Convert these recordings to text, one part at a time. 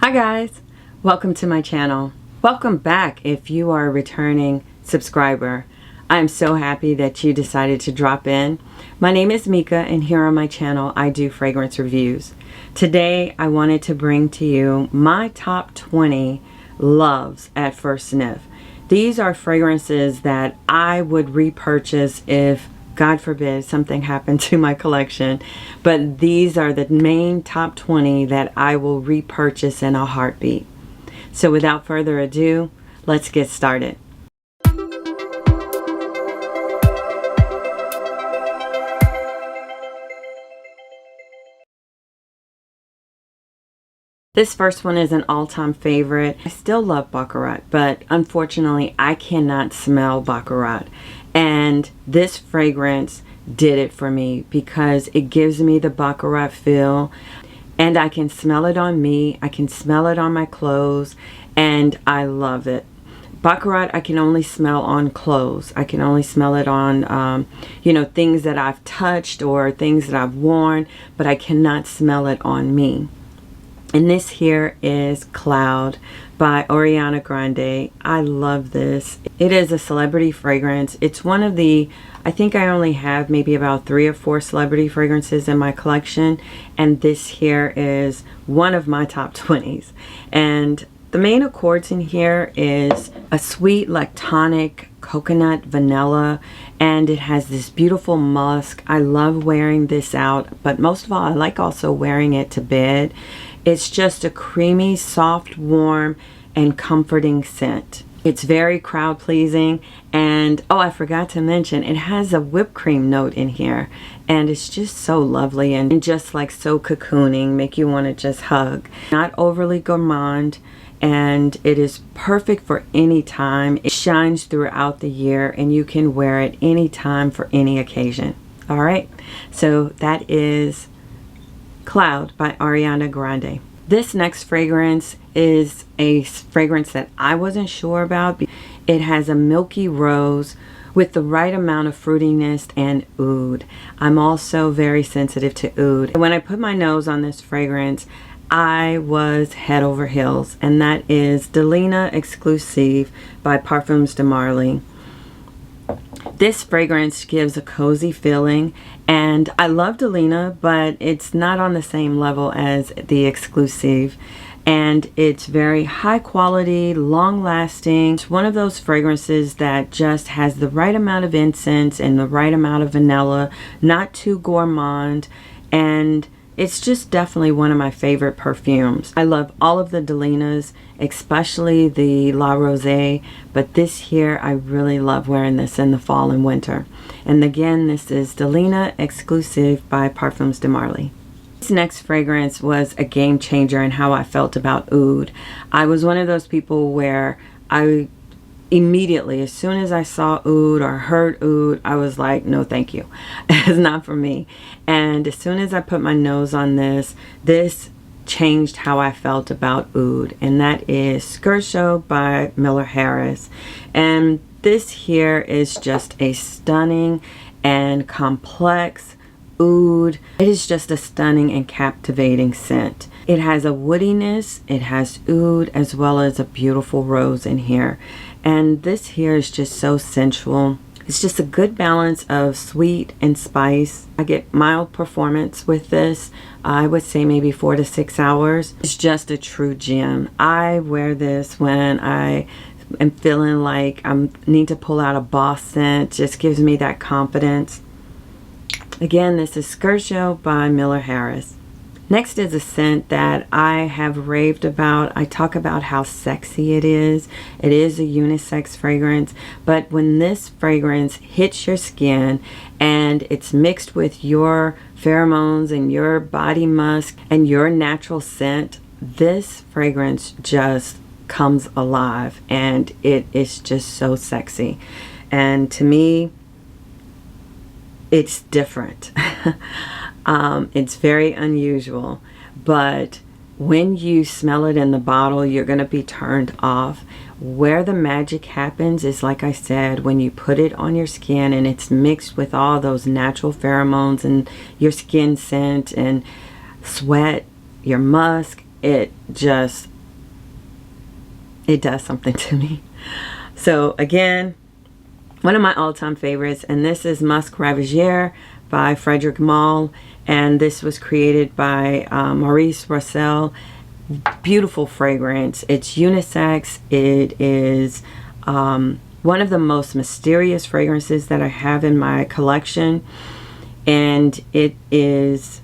Hi guys, welcome to my channel. Welcome back if you are a returning subscriber. I'm so happy that you decided to drop in. My name is Mika and here on my channel I do fragrance reviews. Today I wanted to bring to you my top 20 loves at first sniff. These are fragrances that I would repurchase if, God forbid, something happened to my collection, but these are the main top 20 that I will repurchase in a heartbeat. So without further ado, let's get started. This first one is an all-time favorite. I still love Baccarat, but unfortunately I cannot smell Baccarat. And this fragrance did it for me because it gives me the Baccarat feel, and I can smell it on me, I can smell it on my clothes, and I love it. Baccarat I can only smell on clothes. I can only smell it on you know, things that I've touched or things that I've worn, but I cannot smell it on me. And this here is Cloud by Oriana Grande. I love this. It is a celebrity fragrance. It's one of the, I think I only have maybe about 3 or 4 celebrity fragrances in my collection, and this here is one of my top 20s. And the main accords in here is a sweet lactonic coconut vanilla, and it has this beautiful musk. I love wearing this out, but most of all I like also wearing it to bed. It's just a creamy, soft, warm, and comforting scent. It's very crowd pleasing, and oh, I forgot to mention, it has a whipped cream note in here, and it's just so lovely and just like so cocooning, make you want to just hug. Not overly gourmand, and it is perfect for any time. It shines throughout the year, and you can wear it anytime for any occasion. All right, so that is Cloud by Ariana Grande. This next fragrance is a fragrance that I wasn't sure about. It has a milky rose with the right amount of fruitiness and oud. I'm also very sensitive to oud. When I put my nose on this fragrance, I was head over heels, and that is Delina Exclusive by Parfums de Marly. This fragrance gives a cozy feeling, and I love Delina, but it's not on the same level as the Exclusive, and it's very high quality, long lasting. It's one of those fragrances that just has the right amount of incense and the right amount of vanilla, not too gourmand, and it's just definitely one of my favorite perfumes. I love all of the Delinas, especially the La Rosée, but this here, I really love wearing this in the fall and winter. And again, this is Delina Exclusive by Parfums de Marly. This next fragrance was a game changer in how I felt about oud. I was one of those people where I immediately, as soon as I saw oud or heard oud, I was like, no thank you. It's not for me. And as soon as I put my nose on this, this changed how I felt about oud, and that is Giorgio by Miller Harris. And this here is just a stunning and complex oud. It is just a stunning and captivating scent. It has a woodiness, it has oud, as well as a beautiful rose in here. And this here is just so sensual. It's just a good balance of sweet and spice. I get mild performance with this. I would say maybe 4 to 6 hours. It's just a true gem. I wear this when I am feeling like I need to pull out a boss scent. Just gives me that confidence. Again, this is Giorgio by Miller Harris. Next is a scent that I have raved about. I talk about how sexy it is. It is a unisex fragrance, but when this fragrance hits your skin and it's mixed with your pheromones and your body musk and your natural scent, this fragrance just comes alive, and it is just so sexy. And to me, it's different. It's very unusual, but when you smell it in the bottle, you're going to be turned off. Where the magic happens is, like I said, when you put it on your skin and it's mixed with all those natural pheromones and your skin scent and sweat, your musk, it just it does something to me. So again, one of my all-time favorites, and this is Musk Ravageur by Frederic Malle, and this was created by Maurice Rossel. Beautiful fragrance. It's unisex. It is one of the most mysterious fragrances that I have in my collection, and it is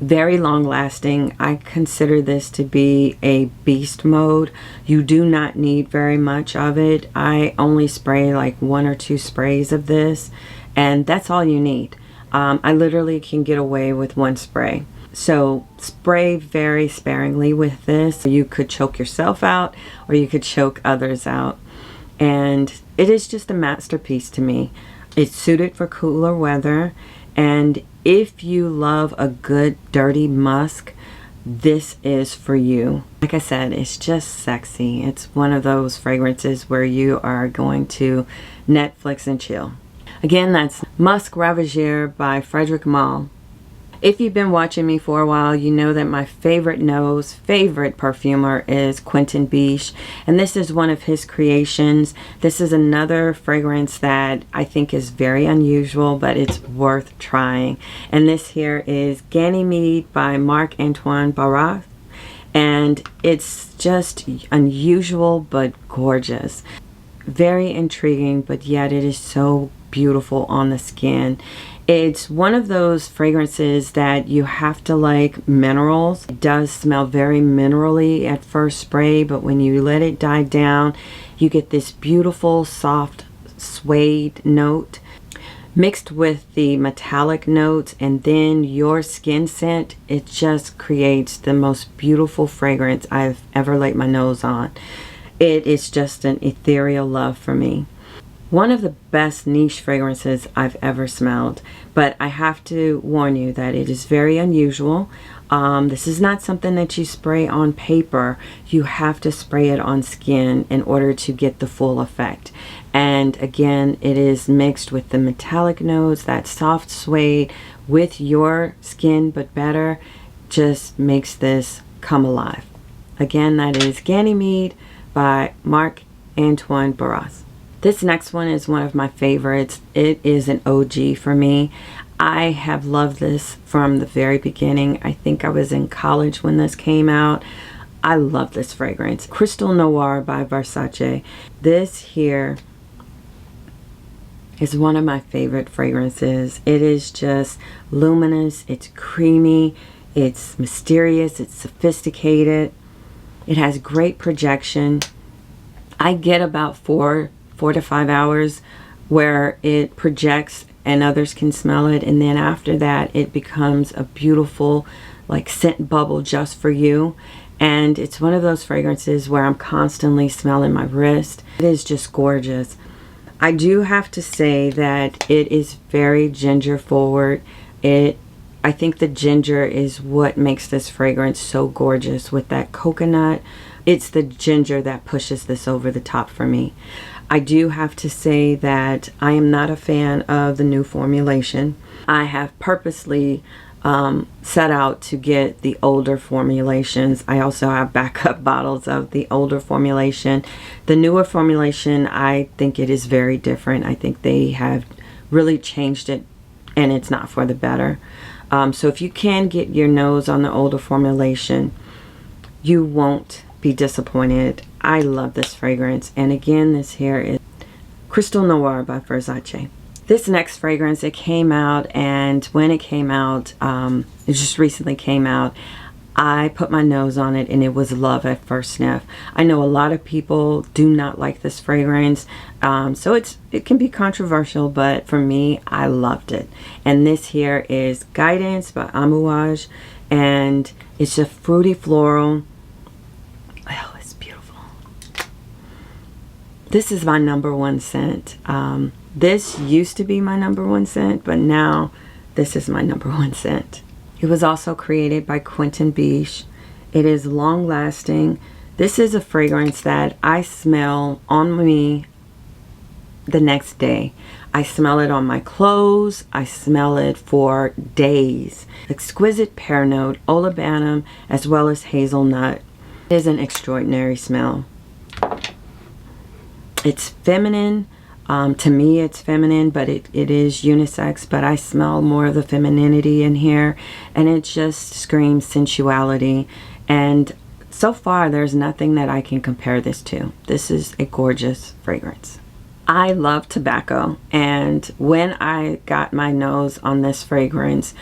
very long lasting. I consider this to be a beast mode. You do not need very much of it. I only spray like 1 or 2 sprays of this, and that's all you need. I literally can get away with 1 spray. So spray very sparingly with this. You could choke yourself out, or you could choke others out. And it is just a masterpiece to me. It's suited for cooler weather, and if you love a good dirty musk, this is for you. Like I said, it's just sexy. It's one of those fragrances where you are going to Netflix and chill. Again, that's Musk Ravageur by Frederic Malle. If you've been watching me for a while, you know that my favorite perfumer is Quentin Beige, and this is one of his creations. This is another fragrance that I think is very unusual, but it's worth trying. And this here is Ganymede by Marc-Antoine Barrois, and it's just unusual but gorgeous. Very intriguing, but yet it is so beautiful on the skin. It's one of those fragrances that you have to like minerals. It does smell very minerally at first spray, but when you let it die down, you get this beautiful soft suede note mixed with the metallic notes, and then your skin scent. It just creates the most beautiful fragrance I've ever laid my nose on. It is just an ethereal love for me. One of the best niche fragrances I've ever smelled, but I have to warn you that it is very unusual. This is not something that you spray on paper. You have to spray it on skin in order to get the full effect. And again, it is mixed with the metallic notes, that soft suede with your skin, but better, just makes this come alive. Again, that is Ganymede by Marc-Antoine Barrois. This next one is one of my favorites. It is an OG for me. I have loved this from the very beginning. I think I was in college when this came out. I love this fragrance. Crystal Noir by Versace. This here is one of my favorite fragrances. It is just luminous. It's creamy. It's mysterious. It's sophisticated. It has great projection. I get about 4 to 5 hours where it projects and others can smell it, and then after that it becomes a beautiful like scent bubble just for you. And it's one of those fragrances where I'm constantly smelling my wrist. It is just gorgeous. I do have to say that it is very ginger forward. I think the ginger is what makes this fragrance so gorgeous with that coconut. It's the ginger that pushes this over the top for me. I do have to say that I am not a fan of the new formulation. I have purposely set out to get the older formulations. I also have backup bottles of the older formulation. The newer formulation, I think it is very different. I think they have really changed it, and it's not for the better. So if you can get your nose on the older formulation, you won't be disappointed. I love this fragrance. And again, this here is Crystal Noir by Versace. This next fragrance, it came out, and when it came out, it just recently came out, I put my nose on it and it was love at first sniff. I know a lot of people do not like this fragrance, so it can be controversial, but for me, I loved it. And this here is Guidance by Amouage, and it's a fruity floral. Oh, it's beautiful. This is my #1 scent. This used to be my #1 scent, but now this is my #1 scent. It was also created by Quentin Beige. It is long lasting. This is a fragrance that I smell on me the next day. I smell it on my clothes. I smell it for days. Exquisite pear note, olibanum, as well as hazelnut. It is an extraordinary smell. It's feminine. To me, it's feminine, but it is unisex, but I smell more of the femininity in here, and it just screams sensuality. And so far, there's nothing that I can compare this to. This is a gorgeous fragrance. I love tobacco, and when I got my nose on this fragrance,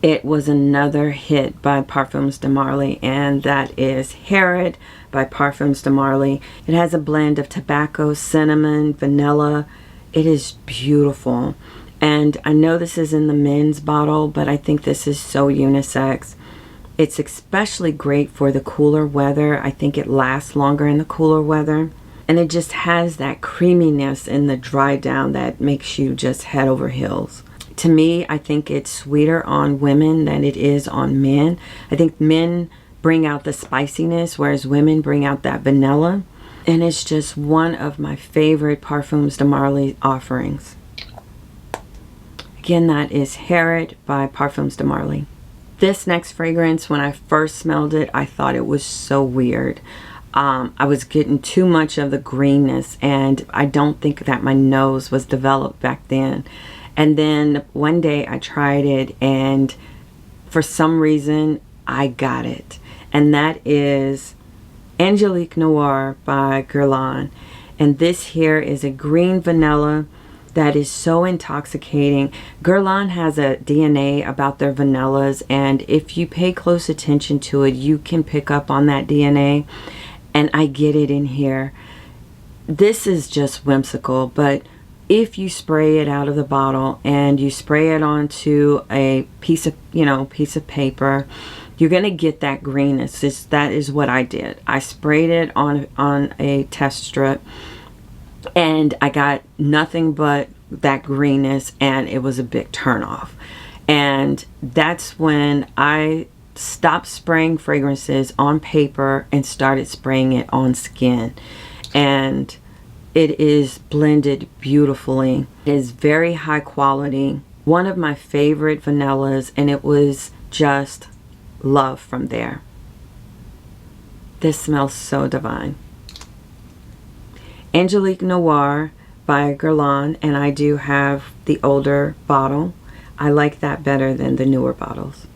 it was another hit by Parfums de Marly, and that is Harrod by Parfums de Marly. It has a blend of tobacco, cinnamon, vanilla. It is beautiful. And I know this is in the men's bottle, but I think this is so unisex. It's especially great for the cooler weather. I think it lasts longer in the cooler weather. And it just has that creaminess in the dry down that makes you just head over heels. To me, I think it's sweeter on women than it is on men. I think men bring out the spiciness, whereas women bring out that vanilla. And it's just one of my favorite Parfums de Marly offerings. Again, that is Harrod by Parfums de Marly. This next fragrance, when I first smelled it, I thought it was so weird. I was getting too much of the greenness, and I don't think that my nose was developed back then. And then one day I tried it, and for some reason I got it. And that is Angelique Noir by Guerlain. And this here is a green vanilla that is so intoxicating. Guerlain has a DNA about their vanillas, and if you pay close attention to it, you can pick up on that DNA. And I get it in here. This is just whimsical, but if you spray it out of the bottle and you spray it onto a piece of paper, you're gonna get that greenness. That is what I did. I sprayed it on a test strip, and I got nothing but that greenness, and it was a big turnoff. And that's when I stopped spraying fragrances on paper and started spraying it on skin. And it is blended beautifully. It is very high quality. One of my favorite vanillas, and it was just love from there. This smells so divine. Angelique Noir by Guerlain, and I do have the older bottle. I like that better than the newer bottles.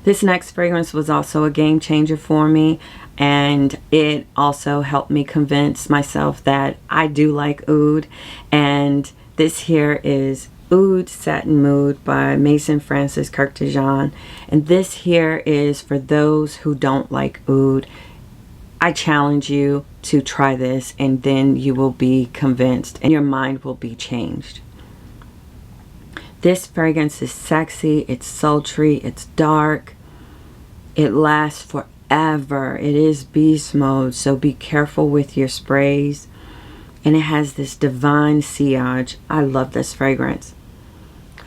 This next fragrance was also a game changer for me, and it also helped me convince myself that I do like oud. And this here is Oud Satin Mood by Maison Francis Kurkdjian, and this here is for those who don't like oud. I challenge you to try this, and then you will be convinced and your mind will be changed. This fragrance is sexy, it's sultry, it's dark, it lasts forever. It is beast mode, so be careful with your sprays. And it has this divine sillage. I love this fragrance.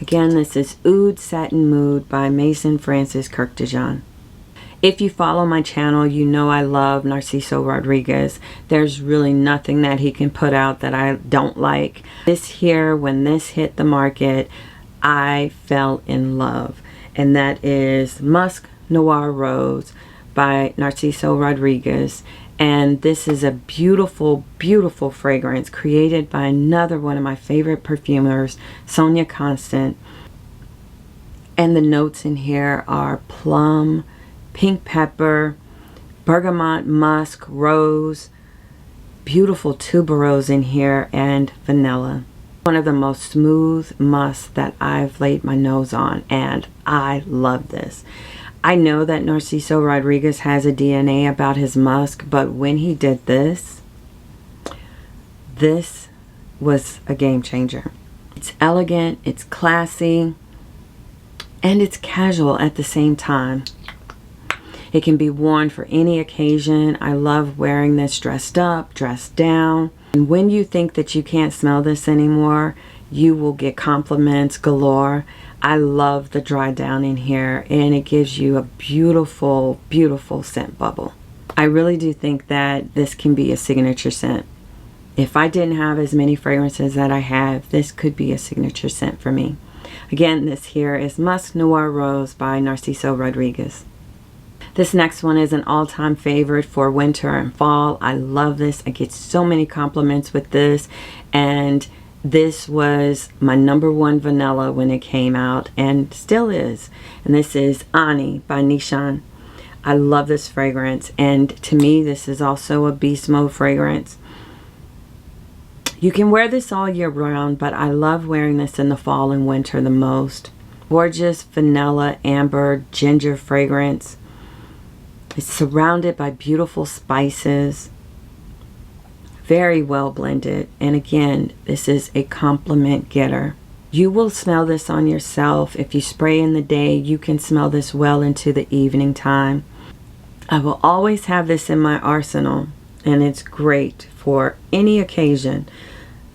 Again, this is Oud Satin Mood by Maison Francis Kurkdjian. If you follow my channel, you know I love Narciso Rodriguez. There's really nothing that he can put out that I don't like. This here, when this hit the market, I fell in love. And that is Musk Noir Rose by Narciso Rodriguez. And this is a beautiful, beautiful fragrance created by another one of my favorite perfumers, Sonia Constant. And the notes in here are plum, pink pepper, bergamot, musk, rose, beautiful tuberose in here, and vanilla. One of the most smooth musks that I've laid my nose on, and I love this. I know that Narciso Rodriguez has a DNA about his musk, but when he did this, this was a game changer. It's elegant, it's classy, and it's casual at the same time. It can be worn for any occasion. I love wearing this dressed up, dressed down. And when you think that you can't smell this anymore, you will get compliments galore. I love the dry down in here, and it gives you a beautiful, beautiful scent bubble. I really do think that this can be a signature scent. If I didn't have as many fragrances that I have, this could be a signature scent for me. Again, this here is Musk Noir Rose by Narciso Rodriguez. This next one is an all-time favorite for winter and fall. I love this. I get so many compliments with this, and this was my #1 vanilla when it came out and still is. And this is Ani by Nishane. I love this fragrance, and to me this is also a beast mode fragrance. You can wear this all year round, but I love wearing this in the fall and winter the most. Gorgeous vanilla, amber, ginger fragrance. It's surrounded by beautiful spices. Very well blended. And again, this is a compliment getter. You will smell this on yourself. If you spray in the day, you can smell this well into the evening time. I will always have this in my arsenal, and it's great for any occasion.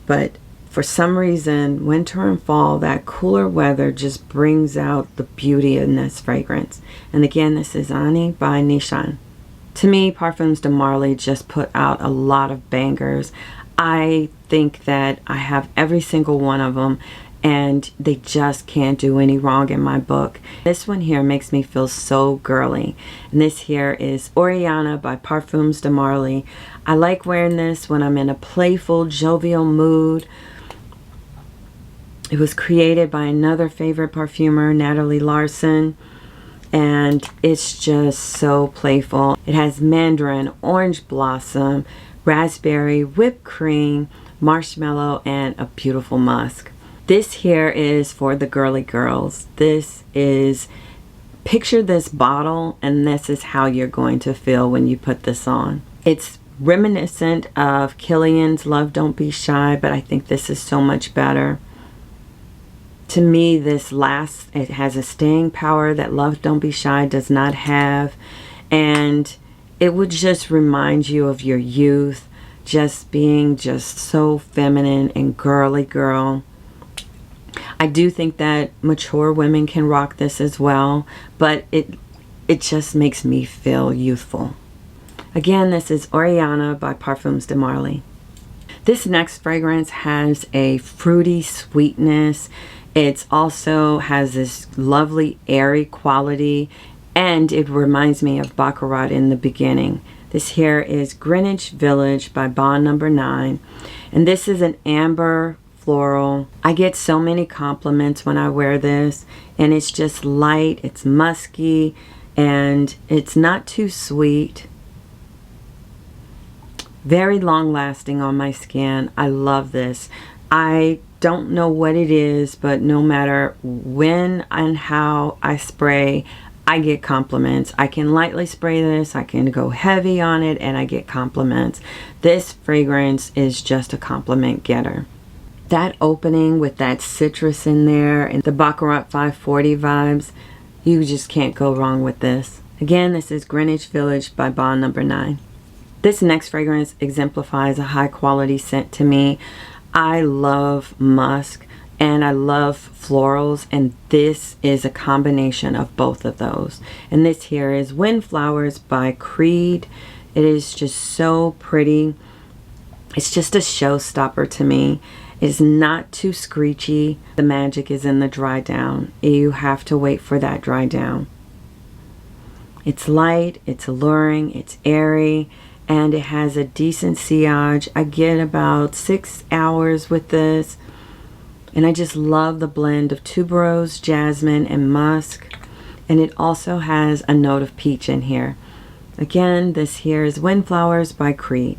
But for some reason, winter and fall, that cooler weather just brings out the beauty in this fragrance. And again, this is Ani by Nishane. To me, Parfums de Marly just put out a lot of bangers. I think that I have every single one of them, and they just can't do any wrong in my book. This one here makes me feel so girly. And this here is Oriana by Parfums de Marly. I like wearing this when I'm in a playful, jovial mood. It was created by another favorite perfumer, Natalie Larson, and it's just so playful. It has mandarin, orange blossom, raspberry, whipped cream, marshmallow, and a beautiful musk. This here is for the girly girls. This is, picture this bottle, and this is how you're going to feel when you put this on. It's reminiscent of Kilian's Love Don't Be Shy, but I think this is so much better. To me, this lasts. It has a staying power that Love Don't Be Shy does not have, and it would just remind you of your youth, just being just so feminine and girly girl. I do think that mature women can rock this as well, but it just makes me feel youthful. Again, this is Oriana by Parfums de Marly. This next fragrance has a fruity sweetness. It also has this lovely airy quality, and it reminds me of Baccarat in the beginning. This here is Greenwich Village by Bond No. 9, and this is an amber floral. I get so many compliments when I wear this, and it's just light, it's musky, and it's not too sweet. Very long lasting on my skin. I love this. I don't know what it is, but no matter when and how I spray, I get compliments. I can lightly spray this, I can go heavy on it, and I get compliments. This fragrance is just a compliment getter. That opening with that citrus in there and the Baccarat 540 vibes, you just can't go wrong with this. Again, this is Greenwich Village by Bond No. 9. This next fragrance exemplifies a high quality scent to me. I love musk and I love florals, and this is a combination of both of those. And this here is Windflowers by Creed. It is just so pretty. It's just a showstopper to me. It's not too screechy. The magic is in the dry down. You have to wait for that dry down. It's light, it's alluring, it's airy, and it has a decent sillage. I get about 6 hours with this, and I just love the blend of tuberose, jasmine, and musk. And it also has a note of peach in here. Again, this here is Windflowers by Creed.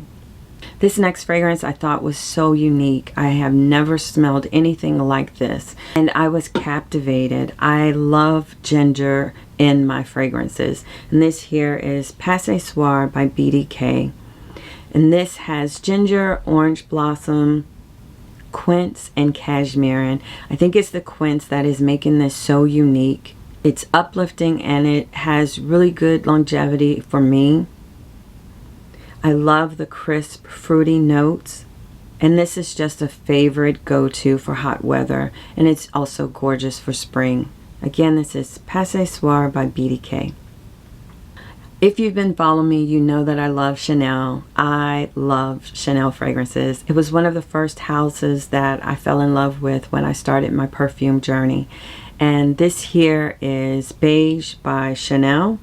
This next fragrance I thought was so unique. I have never smelled anything like this, and I was captivated. I love ginger in my fragrances, and this here is Ce Soir by BDK. And this has ginger, orange blossom, quince, and cashmere, and I think it's the quince that is making this so unique. It's uplifting and it has really good longevity for me. I love the crisp, fruity notes, and this is just a favorite go-to for hot weather, and it's also gorgeous for spring. Again, this is Ce Soir by BDK. If you've been following me, you know that I love Chanel. I love Chanel fragrances. It was one of the first houses that I fell in love with when I started my perfume journey. And this here is Beige by Chanel.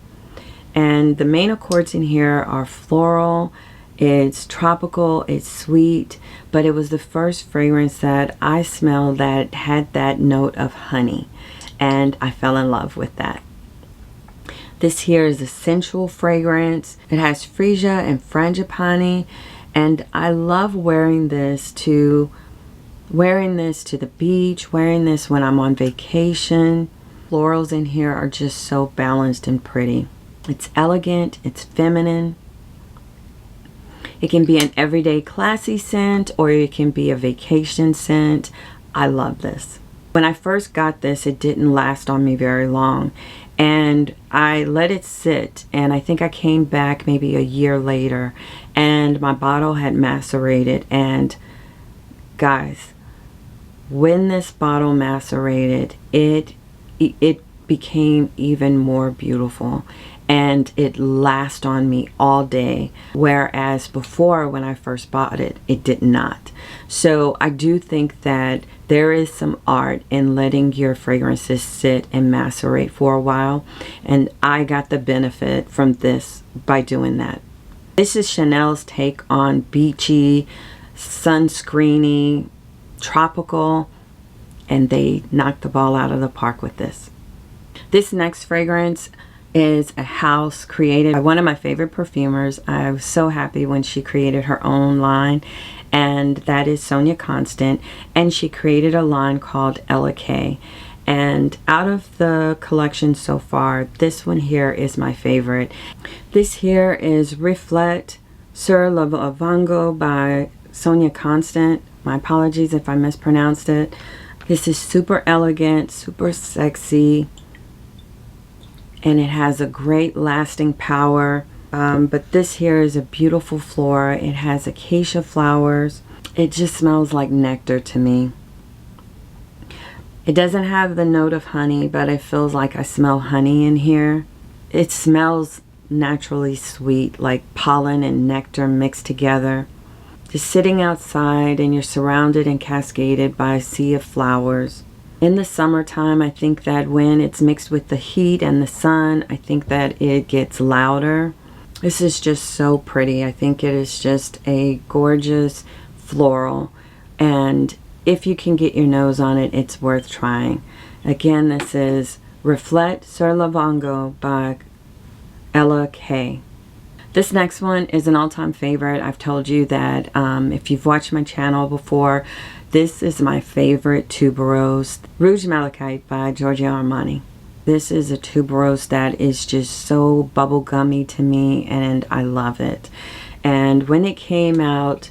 And the main accords in here are floral, it's tropical, it's sweet, but it was the first fragrance that I smelled that had that note of honey, and I fell in love with that. This here is a sensual fragrance. It has freesia and frangipani, and I love wearing this to the beach, wearing this when I'm on vacation. Florals in here are just so balanced and pretty. It's elegant, it's feminine. It can be an everyday classy scent, or it can be a vacation scent. I love this. When I first got this, it didn't last on me very long, and I let it sit, and I think I came back maybe a year later, and my bottle had macerated. And guys, when this bottle macerated, it became even more beautiful, and it lasts on me all day, whereas before, when I first bought it, it did not. So I do think that there is some art in letting your fragrances sit and macerate for a while, and I got the benefit from this by doing that. This is Chanel's take on beachy, sunscreeny, tropical, and they knocked the ball out of the park with this. This next fragrance is a house created by one of my favorite perfumers. I was so happy when she created her own line, and that is Sonia Constant, and she created a line called Ella K. And out of the collection so far, this one here is my favorite. This here is Reflet Sur Lavongo by Sonia Constant. My apologies if I mispronounced it. This is super elegant, super sexy, and it has a great lasting power. But this here is a beautiful flora. It has acacia flowers. It just smells like nectar to me. It doesn't have the note of honey, but it feels like I smell honey in here. It smells naturally sweet, like pollen and nectar mixed together. Just sitting outside, and you're surrounded and cascaded by a sea of flowers. In the summertime, I think that when it's mixed with the heat and the sun, I think that it gets louder. This is just so pretty. I think it is just a gorgeous floral, and if you can get your nose on it, it's worth trying. Again, this is Reflet Sur Lavongo by Ella K. This next one is an all-time favorite. I've told you that if you've watched my channel before, this is my favorite tuberose, Rouge Malachite by Giorgio Armani. This is a tuberose that is just so bubblegummy to me, and I love it. And when it came out,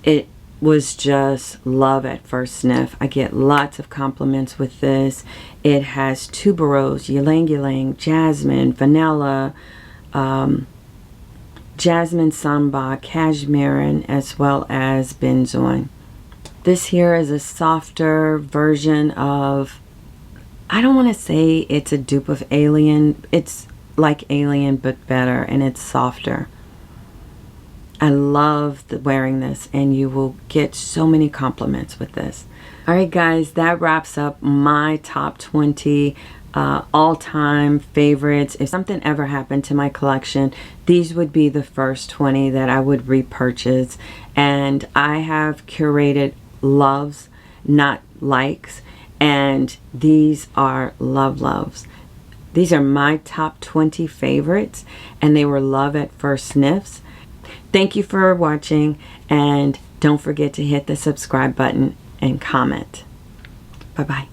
it was just love at first sniff. I get lots of compliments with this. It has tuberose, ylang ylang, jasmine, vanilla, jasmine samba, cashmere, as well as benzoin. This here is a softer version of, I don't want to say it's a dupe of Alien. It's like Alien but better, and it's softer. I love wearing this, and you will get so many compliments with this. Alright guys, that wraps up my top 20 all-time favorites. If something ever happened to my collection, these would be the first 20 that I would repurchase. And I have curated loves, not likes, and these are loves. These are my top 20 favorites, and they were love at first sniffs. Thank you for watching, and don't forget to hit the subscribe button and comment. Bye bye.